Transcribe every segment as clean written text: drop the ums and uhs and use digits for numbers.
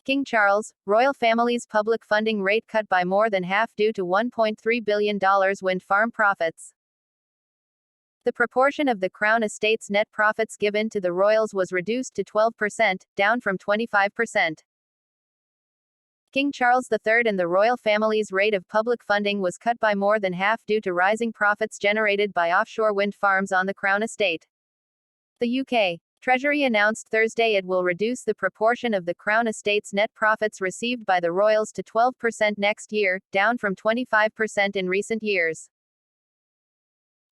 King Charles, royal family's public funding rate cut by more than half due to $1.3 billion wind farm profits. The proportion of the Crown Estate's net profits given to the royals was reduced to 12%, down from 25%. King Charles III and the royal family's rate of public funding was cut by more than half due to rising profits generated by offshore wind farms on the Crown Estate. The UK Treasury announced Thursday it will reduce the proportion of the Crown Estate's net profits received by the royals to 12% next year, down from 25% in recent years.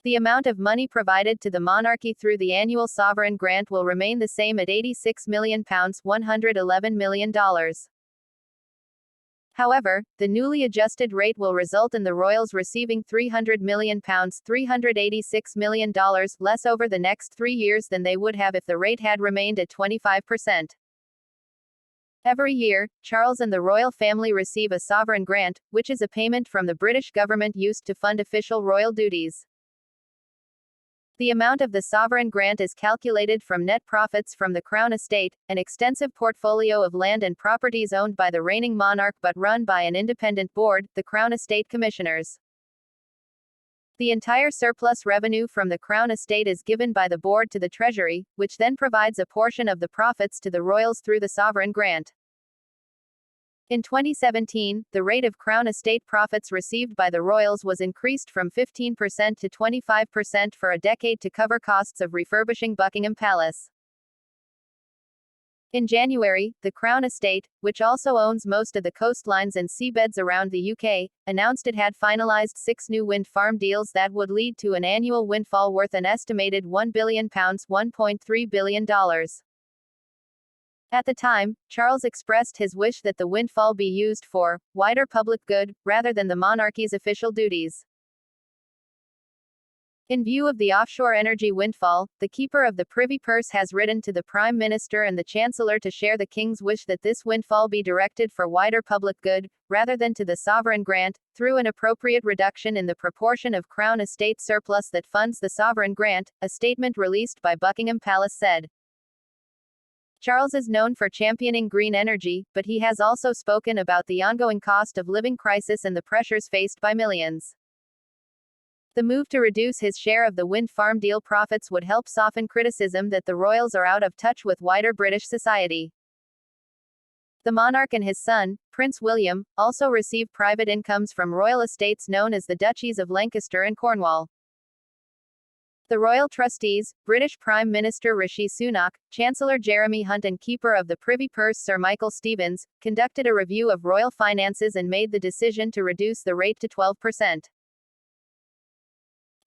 The amount of money provided to the monarchy through the annual sovereign grant will remain the same at £86 million, $111 million. However, the newly adjusted rate will result in the royals receiving £300 million, $386 million less over the next 3 years than they would have if the rate had remained at 25%. Every year, Charles and the royal family receive a sovereign grant, which is a payment from the British government used to fund official royal duties. The amount of the sovereign grant is calculated from net profits from the Crown Estate, an extensive portfolio of land and properties owned by the reigning monarch but run by an independent board, the Crown Estate Commissioners. The entire surplus revenue from the Crown Estate is given by the board to the Treasury, which then provides a portion of the profits to the royals through the sovereign grant. In 2017, the rate of Crown Estate profits received by the royals was increased from 15% to 25% for a decade to cover costs of refurbishing Buckingham Palace. In January, the Crown Estate, which also owns most of the coastlines and seabeds around the UK, announced it had finalised 6 new wind farm deals that would lead to an annual windfall worth an estimated £1 billion, $1.3 billion. At the time, Charles expressed his wish that the windfall be used for wider public good, rather than the monarchy's official duties. In view of the offshore energy windfall, the Keeper of the Privy Purse has written to the Prime Minister and the Chancellor to share the King's wish that this windfall be directed for wider public good, rather than to the sovereign grant, through an appropriate reduction in the proportion of Crown Estate surplus that funds the sovereign grant, a statement released by Buckingham Palace said. Charles is known for championing green energy, but he has also spoken about the ongoing cost of living crisis and the pressures faced by millions. The move to reduce his share of the wind farm deal profits would help soften criticism that the royals are out of touch with wider British society. The monarch and his son, Prince William, also receive private incomes from royal estates known as the Duchies of Lancaster and Cornwall. The royal trustees, British Prime Minister Rishi Sunak, Chancellor Jeremy Hunt and Keeper of the Privy Purse Sir Michael Stevens, conducted a review of royal finances and made the decision to reduce the rate to 12%.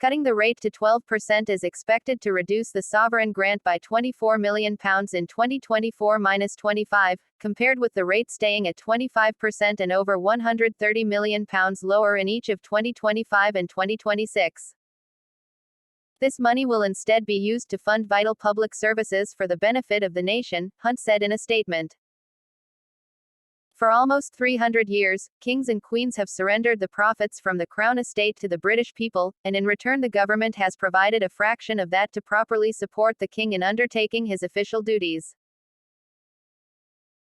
Cutting the rate to 12% is expected to reduce the sovereign grant by £24 million in 2024-25, compared with the rate staying at 25% and over £130 million lower in each of 2025 and 2026. This money will instead be used to fund vital public services for the benefit of the nation, Hunt said in a statement. For almost 300 years, kings and queens have surrendered the profits from the Crown Estate to the British people, and in return the government has provided a fraction of that to properly support the king in undertaking his official duties.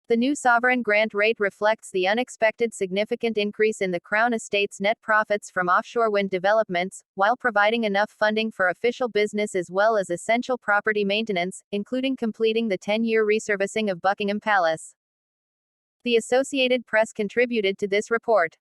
The new sovereign grant rate reflects the unexpected significant increase in the Crown Estate's net profits from offshore wind developments, while providing enough funding for official business as well as essential property maintenance, including completing the 10-year resurfacing of Buckingham Palace. The Associated Press contributed to this report.